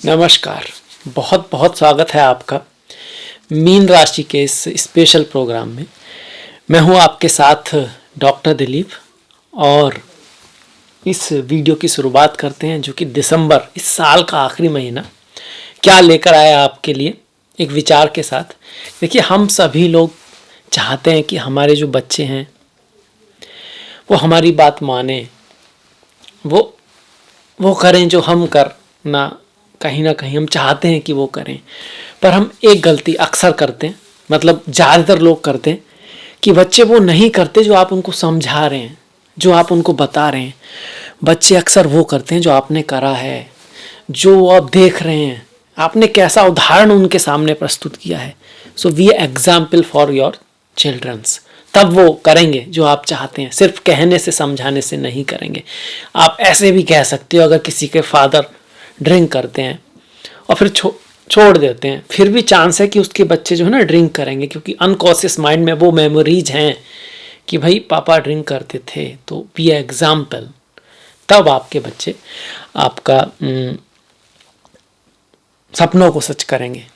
नमस्कार। बहुत बहुत स्वागत है आपका मीन राशि के इस स्पेशल प्रोग्राम में। मैं हूं आपके साथ डॉक्टर दिलीप और इस वीडियो की शुरुआत करते हैं जो कि दिसंबर, इस साल का आखिरी महीना क्या लेकर आया आपके लिए एक विचार के साथ। देखिए, हम सभी लोग चाहते हैं कि हमारे जो बच्चे हैं वो हमारी बात माने, वो करें जो हम करना कहीं ना कहीं हम चाहते हैं कि वो करें। पर हम एक गलती अक्सर करते हैं, मतलब ज़्यादातर लोग करते हैं कि बच्चे वो नहीं करते जो आप उनको समझा रहे हैं, जो आप उनको बता रहे हैं। बच्चे अक्सर वो करते हैं जो आपने करा है, जो आप देख रहे हैं, आपने कैसा उदाहरण उनके सामने प्रस्तुत किया है। So we example for your children's. तब वो करेंगे जो आप चाहते हैं, सिर्फ कहने से समझाने से नहीं करेंगे। आप ऐसे भी कह सकते हो, अगर किसी के फादर ड्रिंक करते हैं और फिर छोड़ देते हैं, फिर भी चांस है कि उसके बच्चे जो है ना ड्रिंक करेंगे, क्योंकि अनकॉन्शियस माइंड में वो मेमोरीज हैं कि भाई पापा ड्रिंक करते थे, तो बी एग्जाम्पल। तब आपके बच्चे आपका सपनों को सच करेंगे।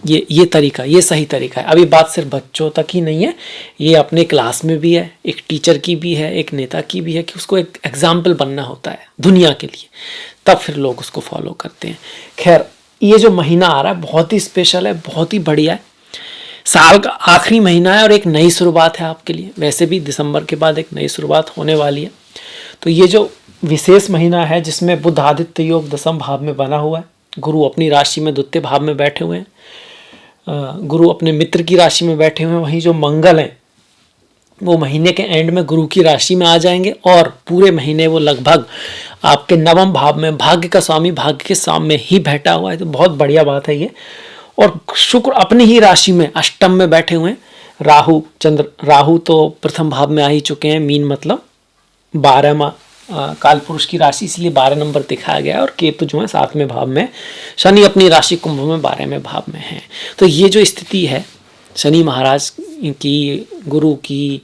ये तरीका, ये सही तरीका है। अभी बात सिर्फ बच्चों तक ही नहीं है, ये अपने क्लास में भी है, एक टीचर की भी है, एक नेता की भी है कि उसको एक एग्जाम्पल बनना होता है दुनिया के लिए, तब फिर लोग उसको फॉलो करते हैं। खैर, ये जो महीना आ रहा है बहुत ही स्पेशल है, बहुत ही बढ़िया है। साल का आखिरी महीना है और एक नई शुरुआत है आपके लिए। वैसे भी दिसंबर के बाद एक नई शुरुआत होने वाली है। तो ये जो विशेष महीना है जिसमें बुध आदित्य योग दसम भाव में बना हुआ है, गुरु अपनी राशि में द्वितीय भाव में बैठे हुए हैं, गुरु अपने मित्र की राशि में बैठे हुए हैं, वहीं जो मंगल हैं वो महीने के एंड में गुरु की राशि में आ जाएंगे और पूरे महीने वो लगभग आपके नवम भाव में, भाग्य का स्वामी भाग्य के सामने ही बैठा हुआ है। तो बहुत बढ़िया बात है ये। और शुक्र अपनी ही राशि में अष्टम में बैठे हुए हैं। राहु तो प्रथम भाव में आ ही चुके हैं, मीन मतलब 12वां काल पुरुष की राशि, इसलिए 12 नंबर दिखाया गया है। और केतु जो है 7वें भाव में, शनि अपनी राशि कुंभ में 12वें भाव में है। तो ये जो स्थिति है शनि महाराज की, गुरु की,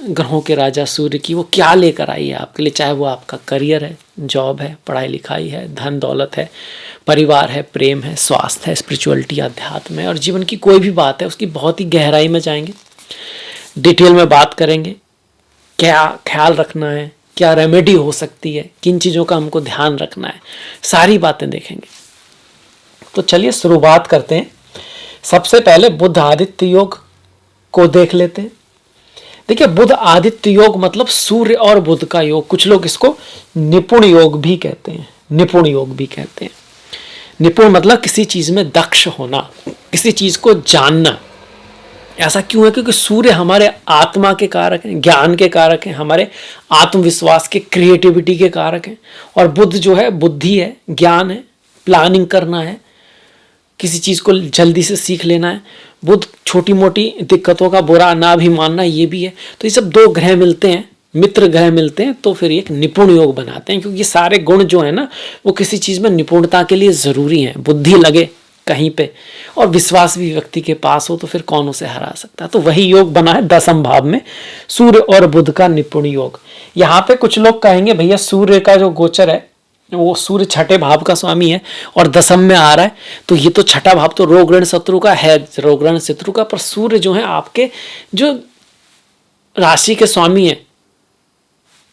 ग्रहों के राजा सूर्य की, वो क्या लेकर आई है आपके लिए। चाहे वो आपका करियर है, जॉब है, पढ़ाई लिखाई है, धन दौलत है, परिवार है, प्रेम है, स्वास्थ्य है, स्पिरिचुअलिटी, अध्यात्म है, और जीवन की कोई भी बात है उसकी बहुत ही गहराई में जाएंगे, डिटेल में बात करेंगे। क्या ख्याल रखना है, क्या रेमेडी हो सकती है, किन चीज़ों का हमको ध्यान रखना है, सारी बातें देखेंगे। तो चलिए शुरुआत करते हैं। सबसे पहले बुध आदित्य योग को देख लेते हैं। देखिए, बुध आदित्य योग मतलब सूर्य और बुध का योग। कुछ लोग इसको निपुण योग भी कहते हैं, निपुण योग भी कहते हैं। निपुण मतलब किसी चीज में दक्ष होना, किसी चीज को जानना। ऐसा क्यों है? क्योंकि सूर्य हमारे आत्मा के कारक हैं, ज्ञान के कारक हैं, हमारे आत्मविश्वास के, क्रिएटिविटी के कारक हैं। और बुध जो है बुद्धि है, ज्ञान है, प्लानिंग करना है, किसी चीज को जल्दी से सीख लेना है। बुध छोटी मोटी दिक्कतों का बुरा ना भी मानना, ये भी है। तो ये सब दो ग्रह मिलते हैं, मित्र ग्रह मिलते हैं, तो फिर एक निपुण योग बनाते हैं। क्योंकि ये सारे गुण जो है ना, वो किसी चीज में निपुणता के लिए जरूरी है। बुद्धि लगे कहीं पे और विश्वास भी व्यक्ति के पास हो तो फिर कौन उसे हरा सकता है। तो वही योग बना है दसम भाव में, सूर्य और बुध का निपुण योग। यहाँ पे कुछ लोग कहेंगे भैया सूर्य का जो गोचर है वो सूर्य छठे भाव का स्वामी है और दसम में आ रहा है, तो ये तो छठा भाव तो रोग ऋण शत्रु का है, रोग ऋण शत्रु का। पर सूर्य जो है आपके जो राशि के स्वामी है।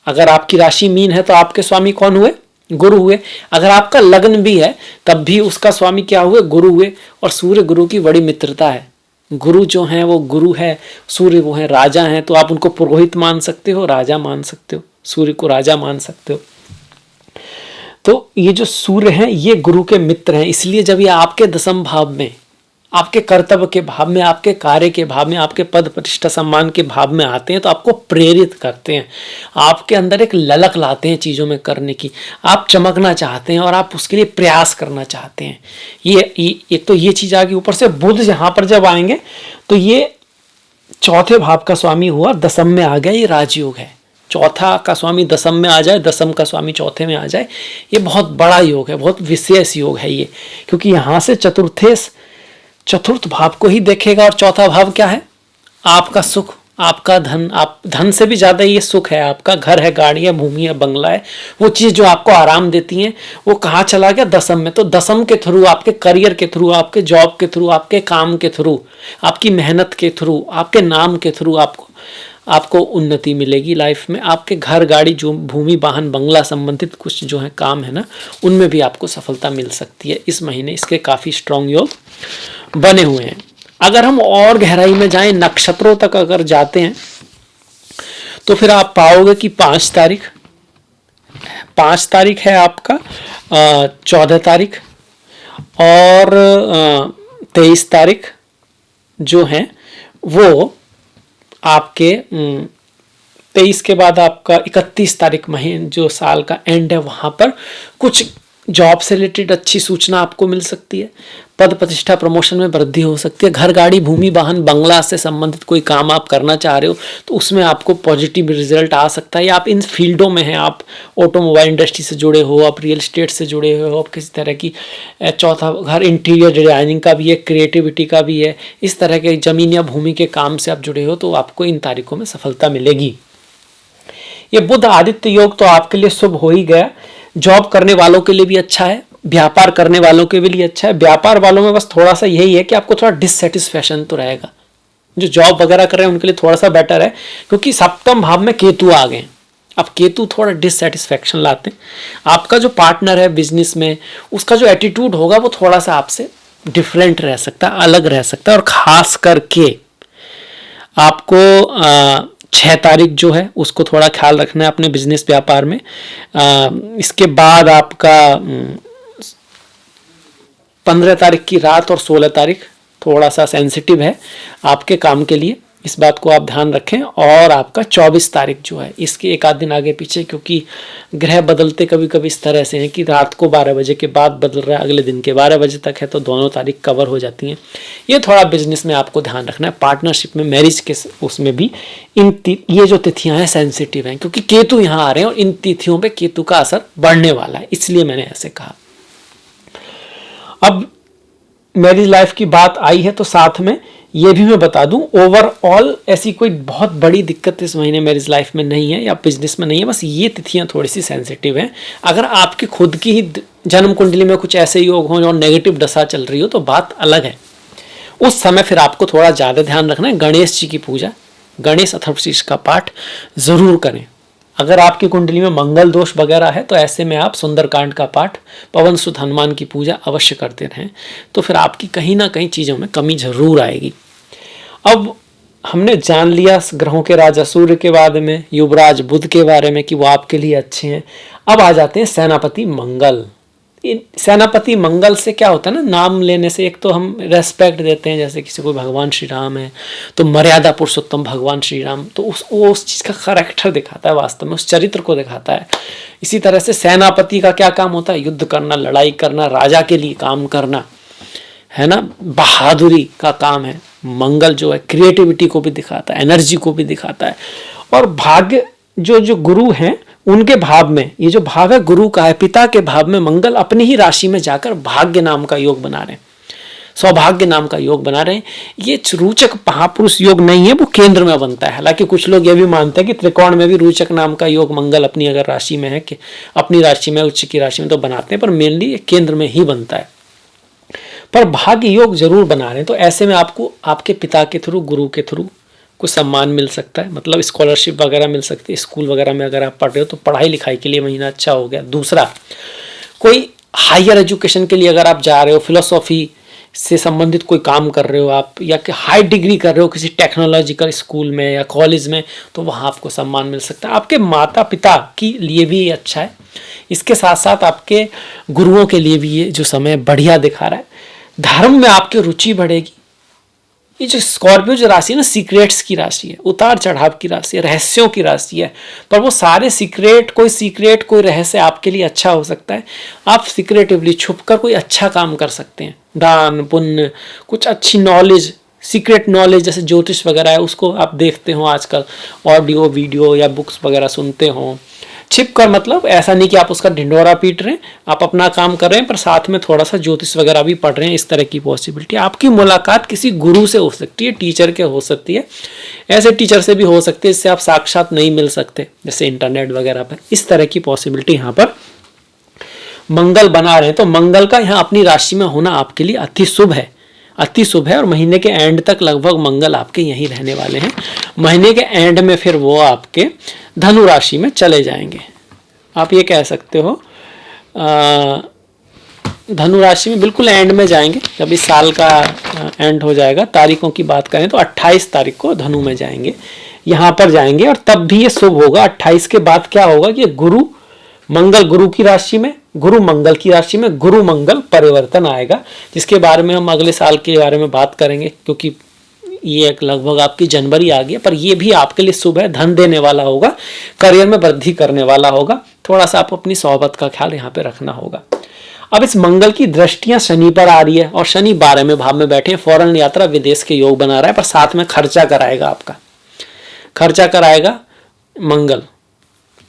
अगर आपकी राशि मीन है तो आपके स्वामी कौन हुए? गुरु हुए। अगर आपका लग्न भी है तब भी उसका स्वामी क्या हुए? गुरु हुए। और सूर्य गुरु की बड़ी मित्रता है। गुरु जो है वो गुरु है, सूर्य वो है राजा है। तो आप उनको पुरोहित मान सकते हो, राजा मान सकते हो, सूर्य को राजा मान सकते हो। तो ये जो सूर्य हैं ये गुरु के मित्र हैं। इसलिए जब ये आपके दसम भाव में, आपके कर्तव्य के भाव में, आपके कार्य के भाव में, आपके पद प्रतिष्ठा सम्मान के भाव में आते हैं तो आपको प्रेरित करते हैं। आपके अंदर एक ललक लाते हैं चीज़ों में करने की। आप चमकना चाहते हैं और आप उसके लिए प्रयास करना चाहते हैं। ये एक तो ये चीज़ आ गई। ऊपर से बुध यहाँ पर जब आएंगे तो ये चौथे भाव का स्वामी हुआ, दसम में आ गया, ये राजयोग है। चौथा का स्वामी दसम में आ जाए, दसम का स्वामी चौथे में आ जाए, ये बहुत बड़ा योग है, बहुत विशेष योग है ये। क्योंकि यहाँ से चतुर्थ भाव को ही देखेगा। और चौथा भाव क्या है? आपका सुख, आपका धन, आप धन से भी ज़्यादा ये सुख है, आपका घर है, गाड़ी है, भूमि है, बंगला है, वो चीज़ जो आपको आराम देती हैं वो कहाँ चला गया? दसम में। तो दसम के थ्रू, आपके करियर के थ्रू, आपके जॉब के थ्रू, आपके काम के थ्रू, आपकी मेहनत के थ्रू, आपके नाम के थ्रू आपको उन्नति मिलेगी लाइफ में। आपके घर, गाड़ी, जो भूमि, वाहन, बंगला संबंधित कुछ जो है काम है ना, उनमें भी आपको सफलता मिल सकती है इस महीने। इसके काफ़ी स्ट्रांग योग बने हुए हैं। अगर हम और गहराई में जाएं, नक्षत्रों तक अगर जाते हैं, तो फिर आप पाओगे कि 5 तारीख है आपका, 14 तारीख और 23 तारीख जो है वो आपके 23 के बाद आपका 31 तारीख महीने जो साल का एंड है, वहाँ पर कुछ जॉब से रिलेटेड अच्छी सूचना आपको मिल सकती है। पद प्रतिष्ठा प्रमोशन में वृद्धि हो सकती है। घर, गाड़ी, भूमि, वाहन, बंगला से संबंधित कोई काम आप करना चाह रहे हो तो उसमें आपको पॉजिटिव रिजल्ट आ सकता है। या आप इन फील्डों में हैं, आप ऑटोमोबाइल इंडस्ट्री से जुड़े हो, आप रियल एस्टेट से जुड़े हो, आप किसी तरह की चौथा घर इंटीरियर डिजाइनिंग का भी है, क्रिएटिविटी का भी है, इस तरह के जमीन या भूमि के काम से आप जुड़े हो तो आपको इन तारीखों में सफलता मिलेगी। ये बुध आदित्य योग तो आपके लिए शुभ हो ही गया। जॉब करने वालों के लिए भी अच्छा है, व्यापार करने वालों के लिए अच्छा है। व्यापार वालों में बस थोड़ा सा यही है कि आपको थोड़ा डिससेटिस्फैक्शन तो रहेगा। जो जॉब वगैरह कर रहे हैं उनके लिए थोड़ा सा बेटर है, क्योंकि सप्तम भाव में केतु आ गए। अब केतु थोड़ा डिससेटिस्फैक्शन लाते हैं। आपका जो पार्टनर है बिजनेस में, उसका जो एटीट्यूड होगा वो थोड़ा सा आपसे डिफरेंट रह सकता है, अलग रह सकता है। और खास करके आपको 6 तारीख जो है उसको थोड़ा ख्याल रखना है अपने बिजनेस व्यापार में। इसके बाद आपका 15 तारीख की रात और 16 तारीख थोड़ा सा सेंसिटिव है आपके काम के लिए, इस बात को आप ध्यान रखें। और आपका 24 तारीख जो है, इसके एक आध दिन आगे पीछे, क्योंकि ग्रह बदलते कभी कभी इस तरह से हैं कि रात को 12 बजे के बाद बदल रहा है, अगले दिन के 12 बजे तक है, तो दोनों तारीख कवर हो जाती हैं। ये थोड़ा बिजनेस में आपको ध्यान रखना है। पार्टनरशिप में, मैरिज के उसमें भी ये जो तिथियां हैं सेंसिटिव हैं, क्योंकि केतु यहाँ आ रहे हैं और इन तिथियों पर केतु का असर बढ़ने वाला है, इसलिए मैंने ऐसे कहा। अब मैरिज लाइफ की बात आई है तो साथ में ये भी मैं बता दूं, ओवरऑल ऐसी कोई बहुत बड़ी दिक्कत इस महीने मैरिज लाइफ में नहीं है या बिजनेस में नहीं है, बस ये तिथियां थोड़ी सी सेंसिटिव हैं। अगर आपकी खुद की ही जन्म कुंडली में कुछ ऐसे योग हों और नेगेटिव दशा चल रही हो तो बात अलग है। उस समय फिर आपको थोड़ा ज़्यादा ध्यान रखना है। गणेश जी की पूजा, गणेश अथर्वशीर्ष का पाठ ज़रूर करें। अगर आपकी कुंडली में मंगल दोष वगैरह है तो ऐसे में आप सुंदरकांड का पाठ, पवन सुत हनुमान की पूजा अवश्य करते रहें, तो फिर आपकी कहीं ना कहीं चीज़ों में कमी जरूर आएगी। अब हमने जान लिया ग्रहों के राजा सूर्य के बारे में, युवराज बुध के बारे में कि वो आपके लिए अच्छे हैं। अब आ जाते हैं सेनापति मंगल। सेनापति मंगल से क्या होता है ना, नाम लेने से एक तो हम रेस्पेक्ट देते हैं, जैसे किसी को भगवान श्री राम है तो मर्यादा पुरुषोत्तम भगवान श्री राम, तो उस चीज़ का करैक्टर दिखाता है, वास्तव में उस चरित्र को दिखाता है। इसी तरह से सेनापति का क्या काम होता है? युद्ध करना, लड़ाई करना, राजा के लिए काम करना, है ना, बहादुरी का काम है। मंगल जो है क्रिएटिविटी को भी दिखाता है, एनर्जी को भी दिखाता है। और भाग्य जो गुरु हैं उनके भाव में, ये जो भाव है गुरु का है, पिता के भाव में मंगल अपनी ही राशि में जाकर भाग्य नाम का योग बना रहे हैं, सौभाग्य नाम का योग बना रहे हैं। ये रोचक महापुरुष योग नहीं है, वो केंद्र में बनता है। हालांकि कुछ लोग ये भी मानते हैं कि त्रिकोण में भी रोचक नाम का योग मंगल अपनी अगर राशि में है, कि अपनी राशि में, उच्च की राशि में तो बनाते हैं, पर मेनली ये केंद्र में ही बनता है। पर भाग्य योग जरूर बना रहे हैं, तो ऐसे में आपको आपके पिता के थ्रू, गुरु के थ्रू कुछ सम्मान मिल सकता है, मतलब स्कॉलरशिप वगैरह मिल सकती है। स्कूल वगैरह में अगर आप पढ़ रहे हो तो पढ़ाई लिखाई के लिए महीना अच्छा हो गया। दूसरा, कोई हायर एजुकेशन के लिए अगर आप जा रहे हो, फिलोसॉफी से संबंधित कोई काम कर रहे हो आप, या कि हाई डिग्री कर रहे हो किसी टेक्नोलॉजिकल स्कूल में या कॉलेज में, तो वहाँ आपको सम्मान मिल सकता है। आपके माता पिता के लिए भी ये अच्छा है। इसके साथ साथ आपके गुरुओं के लिए भी ये जो समय बढ़िया दिखा रहा है। धर्म में आपकी रुचि बढ़ेगी। ये जो स्कॉर्पियो जो राशि है ना, सीक्रेट्स की राशि है, उतार चढ़ाव की राशि है, रहस्यों की राशि है, पर वो सारे सीक्रेट कोई रहस्य आपके लिए अच्छा हो सकता है। आप सीक्रेटिवली छुपकर कोई अच्छा काम कर सकते हैं, दान पुण्य, कुछ अच्छी नॉलेज, सीक्रेट नॉलेज जैसे ज्योतिष वगैरह है, उसको आप देखते हो आजकल, ऑडियो वीडियो या बुक्स वगैरह सुनते हो, छिप कर मतलब ऐसा नहीं कि आप उसका ढिंढोरा पीट रहे हैं, आप अपना काम कर रहे हैं पर साथ में थोड़ा सा ज्योतिष वगैरह भी पढ़ रहे हैं, इस तरह की पॉसिबिलिटी। आपकी मुलाकात किसी गुरु से हो सकती है, टीचर के हो सकती है, ऐसे टीचर से भी हो सकती है जिससे आप साक्षात नहीं मिल सकते, जैसे इंटरनेट वगैरह पर। इस तरह की पॉसिबिलिटी यहाँ पर मंगल बना रहे हैं। तो मंगल का यहाँ अपनी राशि में होना आपके लिए अति शुभ है, अति शुभ है। और महीने के एंड तक लगभग मंगल आपके यहीं रहने वाले हैं। महीने के एंड में फिर वो आपके धनु राशि में चले जाएंगे। आप ये कह सकते हो धनु राशि में बिल्कुल एंड में जाएंगे, जब इस साल का एंड हो जाएगा। तारीखों की बात करें तो 28 तारीख को धनु में जाएंगे, यहाँ पर जाएंगे। और तब भी ये शुभ होगा। 28 के बाद क्या होगा कि गुरु मंगल गुरु की राशि में, गुरु मंगल की राशि में गुरु मंगल परिवर्तन आएगा, जिसके बारे में हम अगले साल के बारे में बात करेंगे, क्योंकि ये एक लगभग आपकी जनवरी आ गई। पर ये भी आपके लिए शुभ है, धन देने वाला होगा, करियर में वृद्धि करने वाला होगा। थोड़ा सा आप अपनी सोहबत का ख्याल यहाँ पे रखना होगा। अब इस मंगल की दृष्टियां शनि पर आ रही है और शनि 12वें भाव में बैठे हैं। फॉरेन यात्रा विदेश के योग बना रहा है, पर साथ में खर्चा कराएगा, आपका खर्चा कराएगा मंगल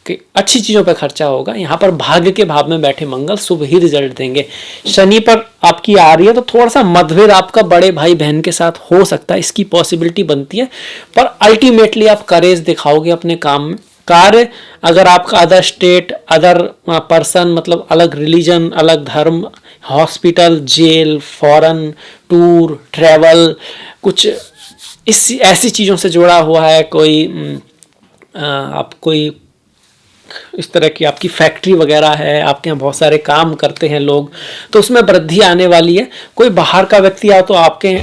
कि अच्छी चीजों पर खर्चा होगा। यहाँ पर भाग्य के भाव में बैठे मंगल शुभ ही रिजल्ट देंगे। शनि पर आपकी आ रही है तो थोड़ा सा मतभेद आपका बड़े भाई बहन के साथ हो सकता है, इसकी पॉसिबिलिटी बनती है। पर अल्टीमेटली आप करेज दिखाओगे अपने काम में। कार्य अगर आपका अदर स्टेट, अदर पर्सन, मतलब अलग रिलीजन, अलग धर्म, hospital, jail, foreign tour, travel, कुछ इस ऐसी चीज़ों से जुड़ा हुआ है, कोई आप कोई इस तरह की आपकी फैक्ट्री वगैरह है, आपके यहाँ बहुत सारे काम करते हैं लोग, तो उसमें वृद्धि आने वाली है। कोई बाहर का व्यक्ति आ तो आपके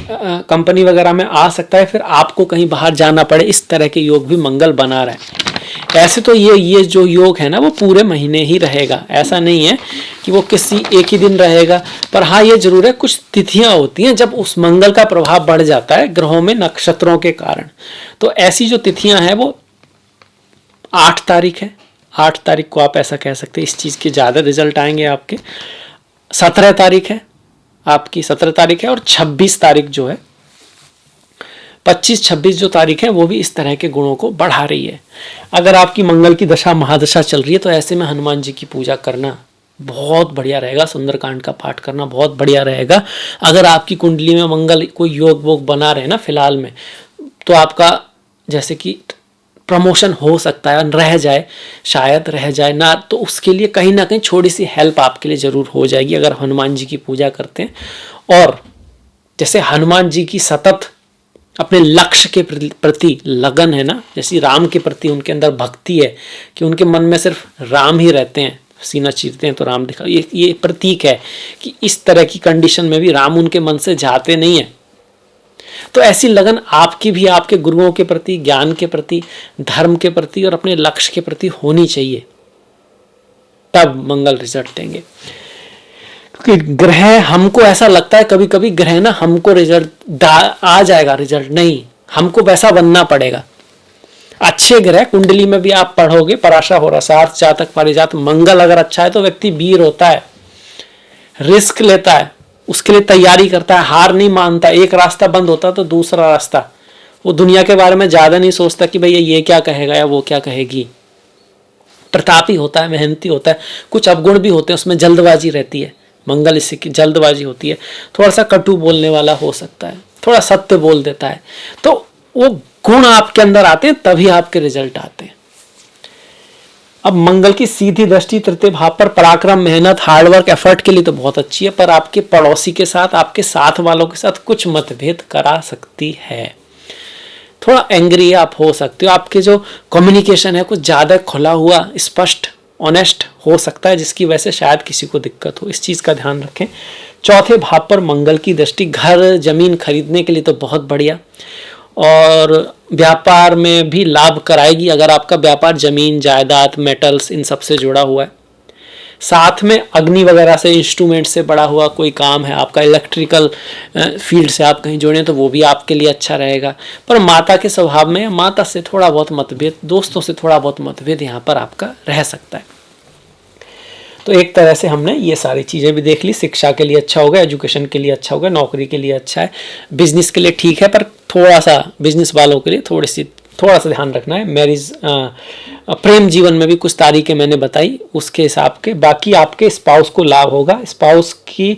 कंपनी वगैरह में आ सकता है, फिर आपको कहीं बाहर जाना पड़े, इस तरह के योग भी मंगल बना रहा है। ऐसे तो ये जो योग है ना वो पूरे महीने ही रहेगा, ऐसा नहीं है कि वो किसी एक ही दिन रहेगा। पर हाँ ये जरूर है कुछ तिथियां होती हैं जब उस मंगल का प्रभाव बढ़ जाता है ग्रहों में, नक्षत्रों के कारण। तो ऐसी जो तिथियां हैं वो 8 तारीख है, 8 तारीख को आप ऐसा कह सकते हैं इस चीज़ के ज़्यादा रिजल्ट आएंगे आपके। 17 तारीख है आपकी, 17 तारीख है। और 26 तारीख जो है, 25-26 जो तारीख है वो भी इस तरह के गुणों को बढ़ा रही है। अगर आपकी मंगल की दशा महादशा चल रही है तो ऐसे में हनुमान जी की पूजा करना बहुत बढ़िया रहेगा, सुंदरकांड का पाठ करना बहुत बढ़िया रहेगा। अगर आपकी कुंडली में मंगल कोई योग वोग बना रहे ना फिलहाल में, तो आपका जैसे कि प्रमोशन हो सकता है, रह जाए, शायद रह जाए ना, तो उसके लिए कहीं ना कहीं थोड़ी सी हेल्प आपके लिए जरूर हो जाएगी अगर हनुमान जी की पूजा करते हैं। और जैसे हनुमान जी की सतत अपने लक्ष्य के प्रति लगन है ना, जैसी राम के प्रति उनके अंदर भक्ति है कि उनके मन में सिर्फ राम ही रहते हैं, सीना चीरते हैं तो राम दिखा, ये प्रतीक है कि इस तरह की कंडीशन में भी राम उनके मन से जाते नहीं है। तो ऐसी लगन आपकी भी आपके गुरुओं के प्रति, ज्ञान के प्रति, धर्म के प्रति और अपने लक्ष्य के प्रति होनी चाहिए, तब मंगल रिजल्ट देंगे। क्योंकि ग्रह, हमको ऐसा लगता है कभी कभी ग्रह ना हमको रिजल्ट आ जाएगा, रिजल्ट नहीं, हमको वैसा बनना पड़ेगा। अच्छे ग्रह कुंडली में भी आप पढ़ोगे, पराशा हो रसार्थ जातक पारिजात, मंगल अगर अच्छा है तो व्यक्ति वीर होता है, रिस्क लेता है, उसके लिए तैयारी करता है, हार नहीं मानता। एक रास्ता बंद होता तो दूसरा रास्ता, वो दुनिया के बारे में ज्यादा नहीं सोचता कि भैया ये क्या कहेगा या वो क्या कहेगी। प्रतापी होता है, मेहनती होता है। कुछ अवगुण भी होते हैं, उसमें जल्दबाजी रहती है, मंगल इससे की जल्दबाजी होती है। थोड़ा सा कटु बोलने वाला हो सकता है, थोड़ा सत्य बोल देता है। तो वो गुण आपके अंदर आते हैं तभी आपके रिजल्ट आते हैं। अब मंगल की सीधी दृष्टि तृतीय भाव पर पराक्रम, मेहनत, हार्डवर्क, एफर्ट के लिए तो बहुत अच्छी है, पर आपके पड़ोसी के साथ, आपके साथ वालों के साथ कुछ मतभेद करा सकती है। थोड़ा एंग्री आप हो सकते हो, आपके जो कम्युनिकेशन है कुछ ज्यादा खुला हुआ, स्पष्ट, ऑनेस्ट हो सकता है, जिसकी वजह से शायद किसी को दिक्कत हो। इस चीज का ध्यान रखें। चौथे भाव पर मंगल की दृष्टि, घर जमीन खरीदने के लिए तो बहुत बढ़िया, और व्यापार में भी लाभ कराएगी अगर आपका व्यापार जमीन जायदाद मेटल्स इन सब से जुड़ा हुआ है। साथ में अग्नि वगैरह से, इंस्ट्रूमेंट से बड़ा हुआ कोई काम है आपका, इलेक्ट्रिकल फील्ड से आप कहीं जुड़े तो वो भी आपके लिए अच्छा रहेगा। पर माता के स्वभाव में, माता से थोड़ा बहुत मतभेद, दोस्तों से थोड़ा बहुत मतभेद यहाँ पर आपका रह सकता है। तो एक तरह से हमने ये सारी चीज़ें भी देख ली। शिक्षा के लिए अच्छा होगा, एजुकेशन के लिए अच्छा होगा, नौकरी के लिए अच्छा है, बिजनेस के लिए ठीक है, पर थोड़ा सा बिजनेस वालों के लिए थोड़ी सी थोड़ा सा ध्यान रखना है। मैरिज प्रेम जीवन में भी कुछ तारीखें मैंने बताई, उसके हिसाब के बाकी आपके स्पाउस को लाभ होगा। स्पाउस की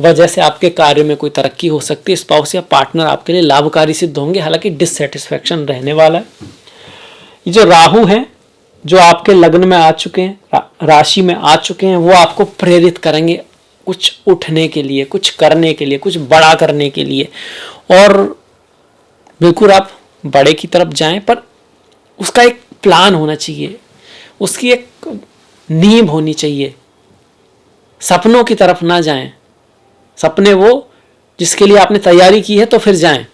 वजह से आपके कार्य में कोई तरक्की हो सकती है। स्पाउस या पार्टनर आपके लिए लाभकारी सिद्ध होंगे, हालांकि डिससेटिस्फैक्शन रहने वाला है। ये जो राहु हैं जो आपके लग्न में आ चुके हैं, राशि में आ चुके हैं, वो आपको प्रेरित करेंगे कुछ उठने के लिए, कुछ करने के लिए, कुछ बड़ा करने के लिए। और बिल्कुल आप बड़े की तरफ जाएं, पर उसका एक प्लान होना चाहिए, उसकी एक नींव होनी चाहिए। सपनों की तरफ ना जाएं। सपने वो जिसके लिए आपने तैयारी की है तो फिर जाएं।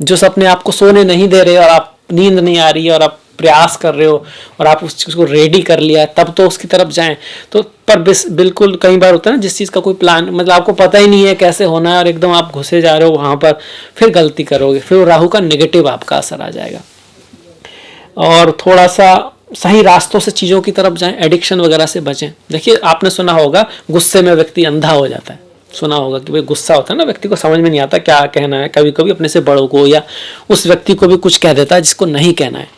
जो सपने आपको सोने नहीं दे रहे और आप नींद नहीं आ रही है और आप प्रयास कर रहे हो और आप उस चीज़ को रेडी कर लिया है, तब तो उसकी तरफ जाएं। तो पर बिल्कुल कई बार होता है ना, जिस चीज़ का कोई प्लान, मतलब आपको पता ही नहीं है कैसे होना है और एकदम आप घुसे जा रहे हो वहाँ पर, फिर गलती करोगे, फिर राहु का नेगेटिव आपका असर आ जाएगा। और थोड़ा सा सही रास्तों से चीज़ों की तरफ जाएं, एडिक्शन वगैरह से बचें। देखिए आपने सुना होगा गुस्से में व्यक्ति अंधा हो जाता है, सुना होगा कि भाई गुस्सा होता है ना, व्यक्ति को समझ में नहीं आता क्या कहना है, कभी कभी अपने से बड़ों को या उस व्यक्ति को भी कुछ कह देता है जिसको नहीं कहना है।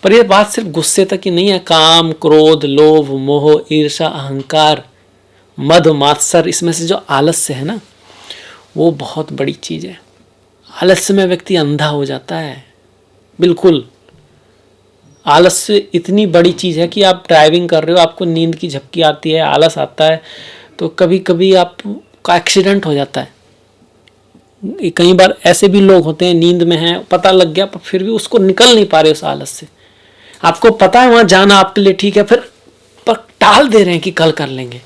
पर यह बात सिर्फ गुस्से तक ही नहीं है। काम, क्रोध, लोभ, मोह, ईर्ष्या, अहंकार, मद, मात्सर, इसमें से जो आलस्य है ना, वो बहुत बड़ी चीज़ है। आलस्य में व्यक्ति अंधा हो जाता है। बिल्कुल आलस्य इतनी बड़ी चीज़ है कि आप ड्राइविंग कर रहे हो, आपको नींद की झपकी आती है, आलस आता है, तो कभी कभी आपका एक्सीडेंट हो जाता है। कई बार ऐसे भी लोग होते हैं, नींद में हैं, पता लग गया, पर फिर भी उसको निकल नहीं पा रहे उस आलस से। आपको पता है वहां जाना आपके लिए ठीक है, फिर पर टाल दे रहे हैं कि कल कर लेंगे।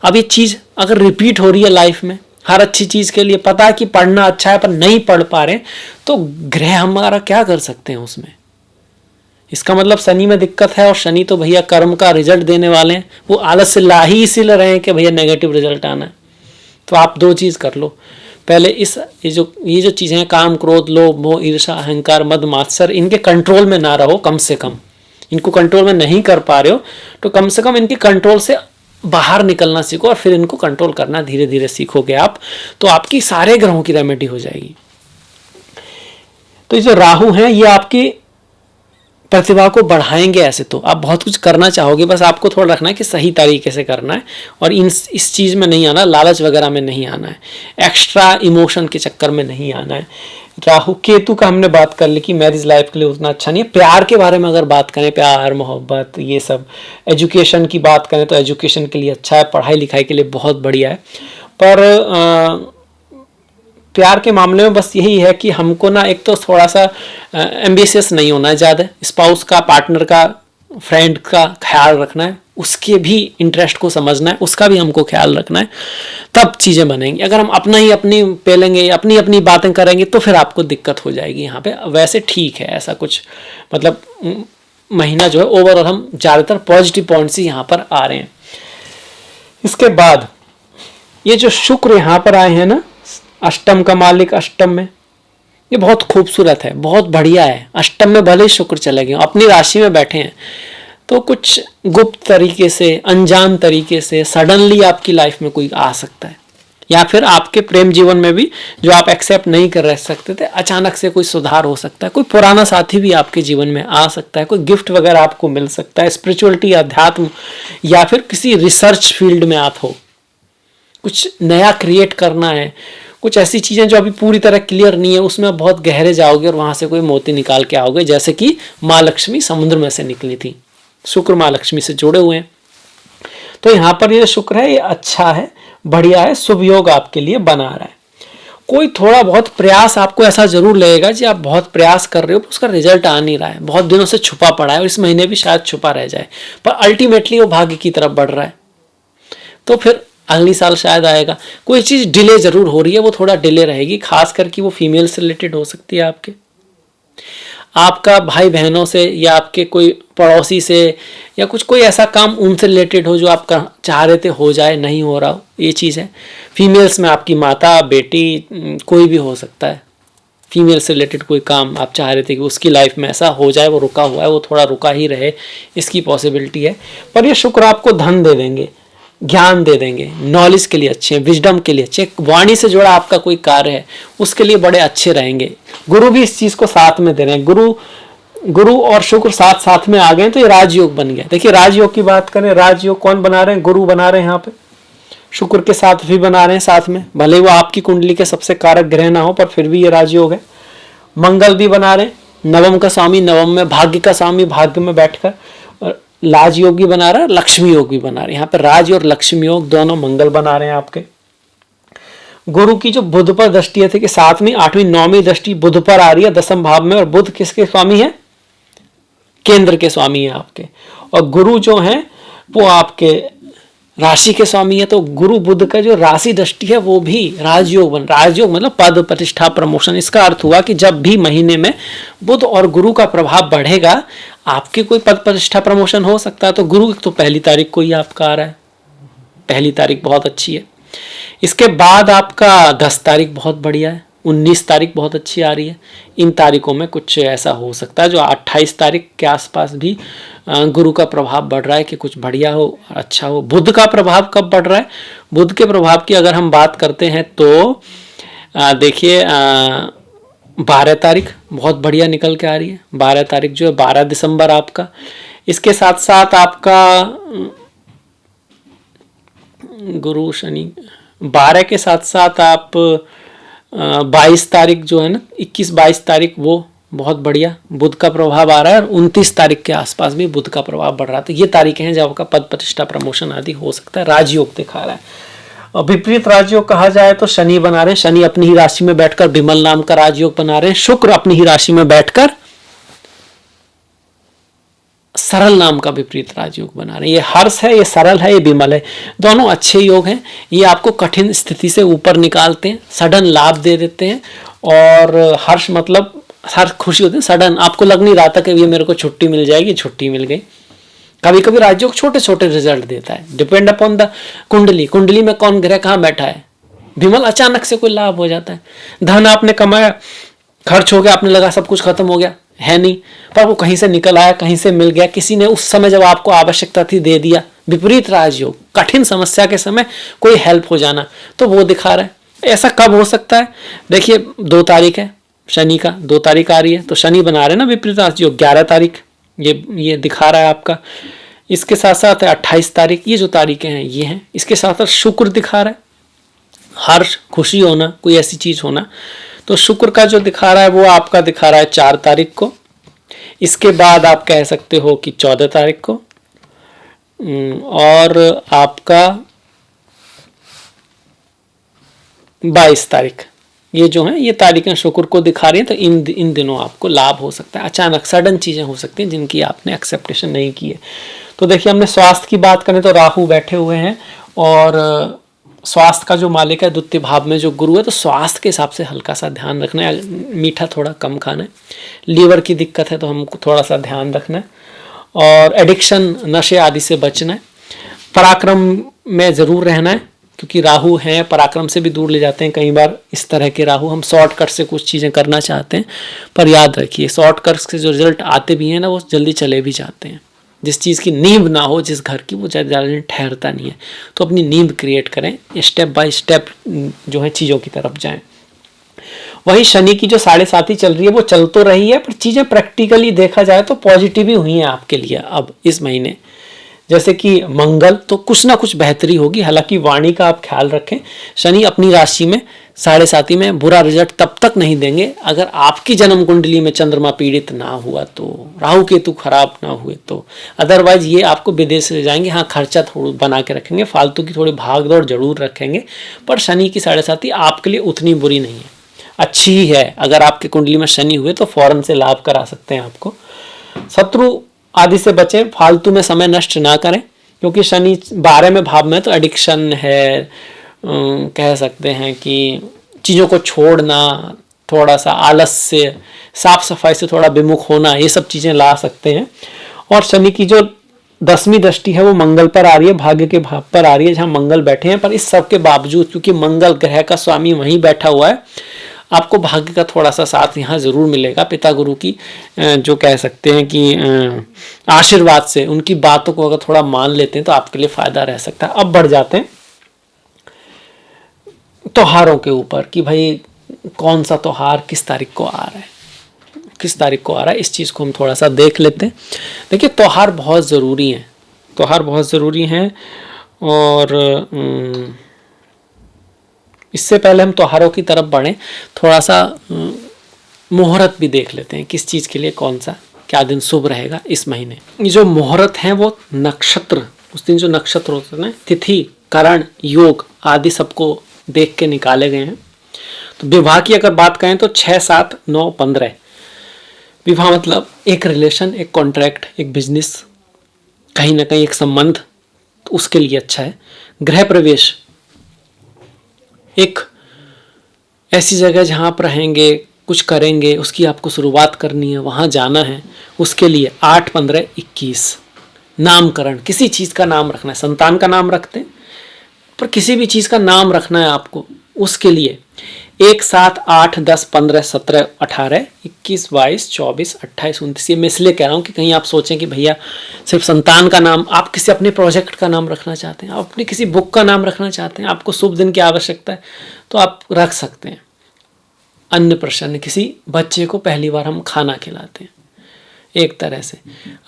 अब ये चीज अगर रिपीट हो रही है लाइफ में, हर अच्छी चीज के लिए पता है कि पढ़ना अच्छा है पर नहीं पढ़ पा रहे, तो ग्रह हमारा क्या कर सकते हैं उसमें। इसका मतलब शनि में दिक्कत है, और शनि तो भैया कर्म का रिजल्ट देने वाले हैं, वो आलस से ला ही इसीलिए रहे हैं कि भैया नेगेटिव रिजल्ट आना है। तो आप दो चीज कर लो, पहले ये जो चीजें हैं, काम, क्रोध, लोभ, मोह, ईर्ष्या, अहंकार, मद, मात्सर, इनके कंट्रोल में ना रहो। कम से कम इनको कंट्रोल में नहीं कर पा रहे हो तो कम से कम इनके कंट्रोल से बाहर निकलना सीखो, और फिर इनको कंट्रोल करना धीरे धीरे सीखोगे आप, तो आपकी सारे ग्रहों की रेमेडी हो जाएगी। तो ये जो राहु हैं ये आपकी प्रतिभा को बढ़ाएंगे। ऐसे तो आप बहुत कुछ करना चाहोगे, बस आपको थोड़ा रखना है कि सही तरीके से करना है, और इस चीज़ में नहीं आना, लालच वगैरह में नहीं आना है, एक्स्ट्रा इमोशन के चक्कर में नहीं आना है। राहु केतु का हमने बात कर ली कि मैरिज लाइफ के लिए उतना अच्छा नहीं है। प्यार के बारे में अगर बात करें, प्यार, मोहब्बत, ये सब, एजुकेशन की बात करें तो एजुकेशन के लिए अच्छा है, पढ़ाई लिखाई के लिए बहुत बढ़िया है। पर प्यार के मामले में बस यही है कि हमको ना एक तो थोड़ा सा एम्बिशियस नहीं होना है ज़्यादा, स्पाउस का, पार्टनर का, फ्रेंड का ख्याल रखना है, उसके भी इंटरेस्ट को समझना है, उसका भी हमको ख्याल रखना है, तब चीज़ें बनेंगी। अगर हम अपनी पेलेंगे, अपनी बातें करेंगे, तो फिर आपको दिक्कत हो जाएगी यहाँ पे। वैसे ठीक है, ऐसा कुछ मतलब महीना जो है ओवरऑल हम ज़्यादातर पॉजिटिव पॉइंट्स ही यहाँ पर आ रहे हैं। इसके बाद ये जो शुक्र यहाँ पर आए हैं ना, अष्टम का मालिक अष्टम में, ये बहुत खूबसूरत है, बहुत बढ़िया है। अष्टम में भले ही शुक्र चले गए, अपनी राशि में बैठे हैं, तो कुछ गुप्त तरीके से, अनजान तरीके से सडनली आपकी लाइफ में कोई आ सकता है, या फिर आपके प्रेम जीवन में भी जो आप एक्सेप्ट नहीं कर रह सकते थे, अचानक से कोई सुधार हो सकता है। कोई पुराना साथी भी आपके जीवन में आ सकता है, कोई गिफ्ट वगैरह आपको मिल सकता है, स्पिरिचुअलिटी, अध्यात्म, या फिर किसी रिसर्च फील्ड में आप हो, कुछ नया क्रिएट करना है, कुछ ऐसी चीज़ें जो अभी पूरी तरह क्लियर नहीं है, उसमें आप बहुत गहरे जाओगे और वहाँ से कोई मोती निकाल के आओगे, जैसे कि माँ लक्ष्मी समुद्र में से निकली थी। शुक्र माँ लक्ष्मी से जुड़े हुए हैं, तो यहाँ पर ये शुक्र है, ये अच्छा है, बढ़िया है, शुभ योग आपके लिए बना रहा है। कोई थोड़ा बहुत प्रयास आपको ऐसा जरूर लगेगा जी, आप बहुत प्रयास कर रहे हो, उसका रिजल्ट आ नहीं रहा है, बहुत दिनों से छुपा पड़ा है और इस महीने भी शायद छुपा रह जाए, पर अल्टीमेटली वो भाग्य की तरफ बढ़ रहा है, तो फिर अगली साल शायद आएगा। कोई चीज़ डिले जरूर हो रही है, वो थोड़ा डिले रहेगी, खास करके वो फीमेल से रिलेटेड हो सकती है, आपका भाई बहनों से, या आपके कोई पड़ोसी से, या कुछ कोई ऐसा काम उनसे रिलेटेड हो जो आप चाह रहे थे हो जाए, नहीं हो रहा हो, ये चीज़ है। फीमेल्स में आपकी माता, बेटी, कोई भी हो सकता है। फीमेल से रिलेटेड कोई काम आप चाह रहे थे कि उसकी लाइफ में ऐसा हो जाए, वो रुका हुआ है, वो थोड़ा रुका ही रहे, इसकी पॉसिबिलिटी है। पर ये शुक्र आपको धन दे देंगे, ज्ञान दे देंगे, नॉलेज के लिए अच्छे हैं, विजडम के लिए अच्छे, वाणी से जुड़ा आपका कोई कार्य है उसके लिए बड़े अच्छे रहेंगे। गुरु भी इस चीज को साथ में दे रहे हैं, गुरु और शुक्र साथ साथ में आ गए तो ये राजयोग बन गया। देखिए राजयोग की बात करें, राजयोग कौन बना रहे हैं? गुरु बना रहे हैं यहाँ पे, शुक्र के साथ भी बना रहे हैं साथ में, भले वो आपकी कुंडली के सबसे कारक ग्रह ना हो पर फिर भी ये राजयोग है। मंगल भी बना रहे हैं, नवम का स्वामी नवम में, भाग्य का स्वामी भाग्य में बैठकर, और लाज योग भी बना रहा है, लक्ष्मी योग भी बना रहे हैं। यहाँ पे राज और लक्ष्मी योग दोनों मंगल बना रहे हैं आपके। गुरु की जो बुध पर दृष्टि है कि 7वीं 8वीं 9वीं दृष्टि बुध पर आ रही है 10th भाव में, और बुध किसके स्वामी है? केंद्र के स्वामी है आपके। और गुरु जो है वो आपके राशि के स्वामी है, तो गुरु बुध का जो राशि दृष्टि है वो भी राजयोग राजयोग मतलब पद प्रतिष्ठा प्रमोशन। इसका अर्थ हुआ कि जब भी महीने में बुध और गुरु का प्रभाव बढ़ेगा आपके कोई पद प्रतिष्ठा प्रमोशन हो सकता है। तो गुरु तो 1 तारीख को ही आपका आ रहा है, 1 तारीख बहुत अच्छी है। इसके बाद आपका 10 तारीख बहुत बढ़िया है, 19 तारीख बहुत अच्छी आ रही है। इन तारीखों में कुछ ऐसा हो सकता है जो 28 तारीख के आसपास भी गुरु का प्रभाव बढ़ रहा है कि कुछ बढ़िया हो, अच्छा हो। बुध का प्रभाव कब बढ़ रहा है? बुध के प्रभाव की अगर हम बात करते हैं तो देखिए 12 तारीख बहुत बढ़िया निकल के आ रही है। 12 तारीख जो है 12 दिसंबर आपका। इसके साथ साथ आपका गुरु शनि 12 के साथ साथ आप 22 तारीख जो है ना, 21-22 तारीख वो बहुत बढ़िया बुध का प्रभाव आ रहा है, और 29 तारीख के आसपास भी बुध का प्रभाव बढ़ रहा है। तो ये तारीखें हैं जब आपका पद प्रतिष्ठा प्रमोशन आदि हो सकता है। राजयोग दिखा रहा है। और विपरीत राजयोग कहा जाए तो शनि बना रहे हैं, शनि अपनी ही राशि में बैठकर विमल नाम का राजयोग बना रहे हैं। शुक्र अपनी ही राशि में बैठकर सरल नाम का विपरीत राजयोग बना रहे हैं। ये हर्ष है, ये सरल है, ये विमल है, दोनों अच्छे योग हैं। ये आपको कठिन स्थिति से ऊपर निकालते हैं, सडन लाभ दे देते हैं। और हर्ष मतलब हर खुशी होती है सडन, आपको लग नहीं रहा था कि ये मेरे को छुट्टी मिल जाएगी, छुट्टी मिल गई। कभी कभी राजयोग छोटे छोटे रिजल्ट देता है, डिपेंड अपॉन द कुंडली। कुंडली में कौन ग्रह कहाँ बैठा है, विमल अचानक से कोई लाभ हो जाता है। धन आपने कमाया, खर्च हो गया, आपने लगा सब कुछ खत्म हो गया, है नहीं, पर वो कहीं से निकल आया, कहीं से मिल गया, किसी ने उस समय जब आपको आवश्यकता थी दे दिया। विपरीत राजयोग कठिन समस्या के समय कोई हेल्प हो जाना, तो वो दिखा रहा है। ऐसा कब हो सकता है? देखिए 2 तारीख है शनि का, 2 तारीख आ रही है तो शनि बना रहे हैं ना विपरीत राजयोग। 11 तारीख ये दिखा रहा है आपका। इसके साथ साथ 28 तारीख, ये जो तारीखें हैं ये हैं। इसके साथ साथ शुक्र दिखा रहा है, हर्ष खुशी होना, कोई ऐसी चीज होना। तो शुक्र का जो दिखा रहा है वो आपका दिखा रहा है 4 तारीख को। इसके बाद आप कह सकते हो कि 14 तारीख को, और आपका 22 तारीख, ये जो है ये तारीखें शुक्र को दिखा रही हैं। तो इन दिनों आपको लाभ हो सकता है, अचानक सडन चीजें हो सकती हैं जिनकी आपने एक्सेप्टेशन नहीं की है। तो देखिए हमने स्वास्थ्य की बात करें तो राहु बैठे हुए हैं, और स्वास्थ्य का जो मालिक है द्वितीय भाव में जो गुरु है, तो स्वास्थ्य के हिसाब से हल्का सा ध्यान रखना है। मीठा थोड़ा कम खाना है, लीवर की दिक्कत है तो हमको थोड़ा सा ध्यान रखना है, और एडिक्शन नशे आदि से बचना है। पराक्रम में ज़रूर रहना है, क्योंकि राहु हैं पराक्रम से भी दूर ले जाते हैं कई बार इस तरह के राहु। हम शॉर्टकट से कुछ चीज़ें करना चाहते हैं, पर याद रखिए शॉर्टकट से जो रिजल्ट आते भी हैं ना वो जल्दी चले भी जाते हैं। जिस चीज़ की नींव ना हो जिस घर की, वो ज़्यादा ठहरता नहीं है। तो अपनी नींव क्रिएट करें, स्टेप बाय स्टेप जो है चीज़ों की तरफ जाएं। वही शनि की जो 7.5 चल रही है वो चल तो रही है, पर चीज़ें प्रैक्टिकली देखा जाए तो पॉजिटिव ही हुई हैं आपके लिए अब इस महीने। जैसे कि मंगल, तो कुछ ना कुछ बेहतरी होगी। हालांकि वाणी का आप ख्याल रखें, शनि अपनी राशि में 7.5 में बुरा रिजल्ट तब तक नहीं देंगे अगर आपकी जन्म कुंडली में चंद्रमा पीड़ित ना हुआ, तो राहु केतु खराब ना हुए तो। अदरवाइज ये आपको विदेश ले जाएंगे। हाँ, खर्चा थोड़ा बना के रखेंगे, फालतू की थोड़ी भाग दौड़ जरूर रखेंगे, पर शनि की 7.5 आपके लिए उतनी बुरी नहीं है, अच्छी ही है। अगर आपकी कुंडली में शनि हुए तो फौरन से लाभ करा सकते हैं आपको। शत्रु आदि से बचें, फालतू में समय नष्ट ना करें, क्योंकि शनि 12वें भाव में तो एडिक्शन है, कह सकते हैं कि चीज़ों को छोड़ना, थोड़ा सा आलस से, साफ सफाई से थोड़ा विमुख होना, ये सब चीज़ें ला सकते हैं। और शनि की जो 10वीं दृष्टि है वो मंगल पर आ रही है, भाग्य के भाव पर आ रही है जहाँ मंगल बैठे हैं। पर इस सब के बावजूद, क्योंकि मंगल ग्रह का स्वामी वहीं बैठा हुआ है, आपको भाग्य का थोड़ा सा साथ यहाँ जरूर मिलेगा। पिता गुरु की जो कह सकते हैं कि आशीर्वाद से, उनकी बातों को अगर थोड़ा मान लेते हैं तो आपके लिए फायदा रह सकता है। अब बढ़ जाते हैं त्योहारों के ऊपर कि भाई कौन सा त्योहार किस तारीख को आ रहा है, किस तारीख को आ रहा है, इस चीज़ को हम थोड़ा सा देख लेते हैं। देखिए त्योहार बहुत ज़रूरी हैं, त्योहार बहुत ज़रूरी हैं। और इससे पहले हम त्योहारों की तरफ बढ़ें, थोड़ा सा मुहूर्त भी देख लेते हैं, किस चीज़ के लिए कौन सा क्या दिन शुभ रहेगा इस महीने। ये जो मुहूर्त हैं वो नक्षत्र, उस दिन जो नक्षत्र होते हैं, तिथि, करण, योग आदि सबको देख के निकाले गए हैं। तो विवाह की अगर बात करें तो 6, 7, 9, 15 विवाह मतलब एक रिलेशन, एक कॉन्ट्रैक्ट, एक बिजनेस, कहीं ना कहीं एक संबंध, तो उसके लिए अच्छा है। गृह प्रवेश, एक ऐसी जगह जहाँ आप रहेंगे, कुछ करेंगे, उसकी आपको शुरुआत करनी है, वहाँ जाना है, उसके लिए 8, 15, 21। नामकरण, किसी चीज़ का नाम रखना है, संतान का नाम रखते हैं पर किसी भी चीज़ का नाम रखना है आपको, उसके लिए 1, 7, 8, 10, 15, 17, 18, 21, 22, 24, 28, 29। ये मैं इसलिए कह रहा हूँ कि कहीं आप सोचें कि भैया सिर्फ संतान का नाम, आप किसी अपने प्रोजेक्ट का नाम रखना चाहते हैं, आप अपनी किसी बुक का नाम रखना चाहते हैं, आपको शुभ दिन की आवश्यकता है तो आप रख सकते हैं। अन्नप्राशन, किसी बच्चे को पहली बार हम खाना खिलाते हैं, एक तरह से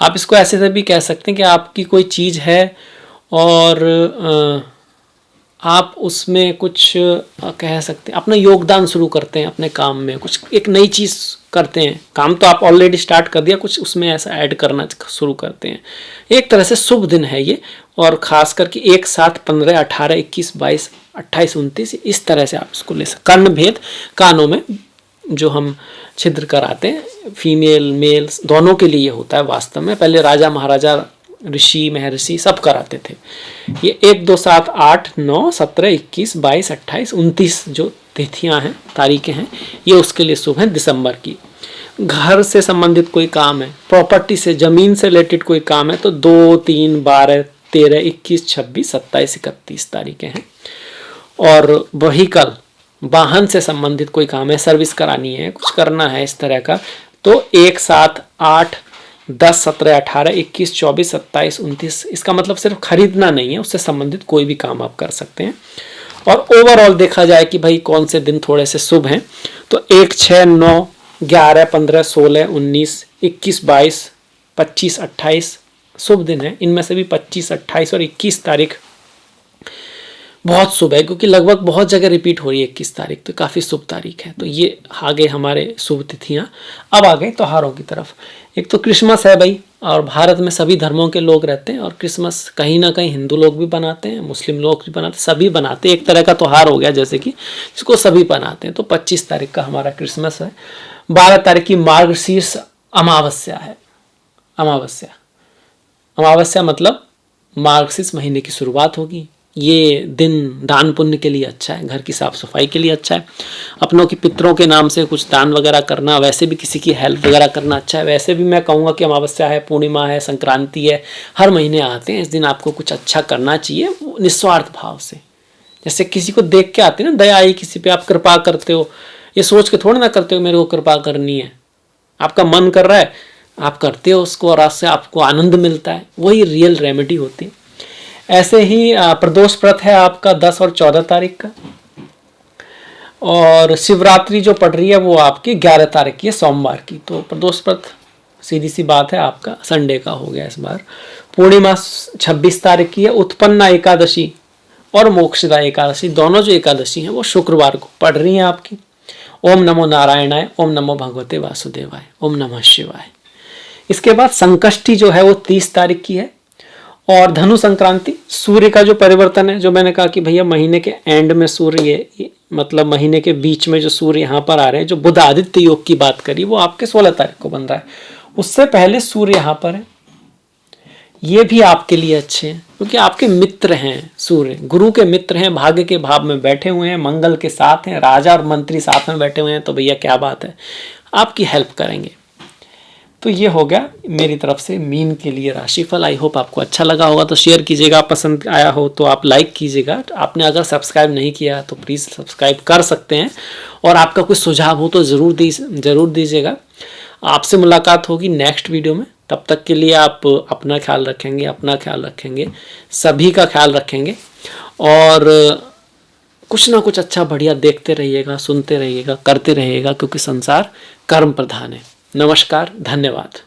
आप इसको ऐसे से भी कह सकते हैं कि आपकी कोई चीज़ है और आप उसमें कुछ कह सकते हैं अपना योगदान शुरू करते हैं अपने काम में, कुछ एक नई चीज़ करते हैं। काम तो आप ऑलरेडी स्टार्ट कर दिया, कुछ उसमें ऐसा ऐड करना शुरू करते हैं। एक तरह से शुभ दिन है ये। और ख़ास करके 1, 7, 15, 18, 21, 22, 28, 29 इस तरह से आप इसको ले सकते। कर्ण भेद, कानों में जो हम छिद्र कराते हैं, फीमेल मेल दोनों के लिए होता है वास्तव में। पहले राजा महाराजा, ऋषि महर्षि सब कराते थे। ये 1, 2, 7, 8, 9, 17, 21, 22, 28, 29 जो तिथियां हैं, तारीखें हैं, ये उसके लिए शुभ हैं दिसंबर की। घर से संबंधित कोई काम है, प्रॉपर्टी से, जमीन से रिलेटेड कोई काम है तो 2, 3, 12, 13, 21, 26, 27, 31 तारीखें हैं। और व्हीकल, वाहन से संबंधित कोई काम है, सर्विस करानी है, कुछ करना है इस तरह का, तो 1, 7, 8, 10, 17, 18, 21, 24, 27, 29। इसका मतलब सिर्फ खरीदना नहीं है, उससे संबंधित कोई भी काम आप कर सकते हैं। और ओवरऑल देखा जाए कि भाई कौन से दिन थोड़े से शुभ हैं तो 1, 6, 9, 11, 15, 16, 19, 21, 22, 25, 28 शुभ दिन है। इनमें से भी 25, 28 और 21 तारीख बहुत शुभ है, क्योंकि लगभग बहुत जगह रिपीट हो रही है 21 तारीख, तो काफ़ी शुभ तारीख है। तो ये आगे हमारे शुभ तिथियाँ। अब आ गए त्योहारों की तरफ। एक तो क्रिसमस है भाई, और भारत में सभी धर्मों के लोग रहते हैं और क्रिसमस कहीं ना कहीं हिंदू लोग भी बनाते हैं, मुस्लिम लोग भी बनाते हैं, सभी बनाते हैं। एक तरह का त्यौहार हो गया जैसे कि जिसको सभी बनाते हैं। तो 25 तारीख का हमारा क्रिसमस है। 12 तारीख की मार्गशीर्ष अमावस्या है। अमावस्या, अमावस्या मतलब मार्गशीर्ष महीने की शुरुआत होगी। ये दिन दान पुण्य के लिए अच्छा है, घर की साफ सफाई के लिए अच्छा है, अपनों की पितरों के नाम से कुछ दान वगैरह करना, वैसे भी किसी की हेल्प वगैरह करना अच्छा है। वैसे भी मैं कहूँगा कि अमावस्या है, पूर्णिमा है, संक्रांति है, हर महीने आते हैं, इस दिन आपको कुछ अच्छा करना चाहिए निस्वार्थ भाव से। जैसे किसी को देख के आती है ना दया आई किसी पे, आप कृपा करते हो, ये सोच के थोड़ा ना करते हो मेरे को कृपा करनी है, आपका मन कर रहा है आप करते हो उसको और उससे आपको आनंद मिलता है, वही रियल रेमेडी होती है। ऐसे ही प्रदोष व्रत है आपका 10 और 14 तारीख का, और शिवरात्रि जो पड़ रही है वो आपकी 11 तारीख की है, सोमवार की। तो प्रदोष व्रत सीधी सी बात है आपका संडे का हो गया इस बार। पूर्णिमा 26 तारीख की है। उत्पन्ना एकादशी और मोक्षदा एकादशी, दोनों जो एकादशी हैं वो शुक्रवार को पड़ रही हैं आपकी। ओम नमो नारायणाय, ओम नमो भगवते वासुदेवाय, ओम नमः शिवाय। इसके बाद संकष्टी जो है वो 30 तारीख की है। और धनु संक्रांति, सूर्य का जो परिवर्तन है, जो मैंने कहा कि भैया महीने के एंड में सूर्य, मतलब महीने के बीच में जो सूर्य यहाँ पर आ रहे हैं, जो बुध आदित्य योग की बात करी वो आपके 16 तारीख को बन रहा है। उससे पहले सूर्य यहाँ पर है। ये भी आपके लिए अच्छे हैं क्योंकि आपके मित्र हैं, सूर्य गुरु के मित्र हैं, भाग्य के भाव में बैठे हुए हैं, मंगल के साथ हैं, राजा और मंत्री साथ में बैठे हुए हैं, तो भैया क्या बात है, आपकी हेल्प करेंगे। तो ये हो गया मेरी तरफ से मीन के लिए राशिफल। आई होप आपको अच्छा लगा होगा, तो शेयर कीजिएगा, पसंद आया हो तो आप लाइक कीजिएगा। आपने अगर सब्सक्राइब नहीं किया तो प्लीज़ सब्सक्राइब कर सकते हैं, और आपका कुछ सुझाव हो तो ज़रूर दीजिएगा। आपसे मुलाकात होगी नेक्स्ट वीडियो में। तब तक के लिए आप अपना ख्याल रखेंगे, सभी का ख्याल रखेंगे, और कुछ ना कुछ अच्छा बढ़िया देखते रहिएगा, सुनते रहिएगा, करते रहिएगा, क्योंकि संसार कर्म प्रधान है। नमस्कार, धन्यवाद।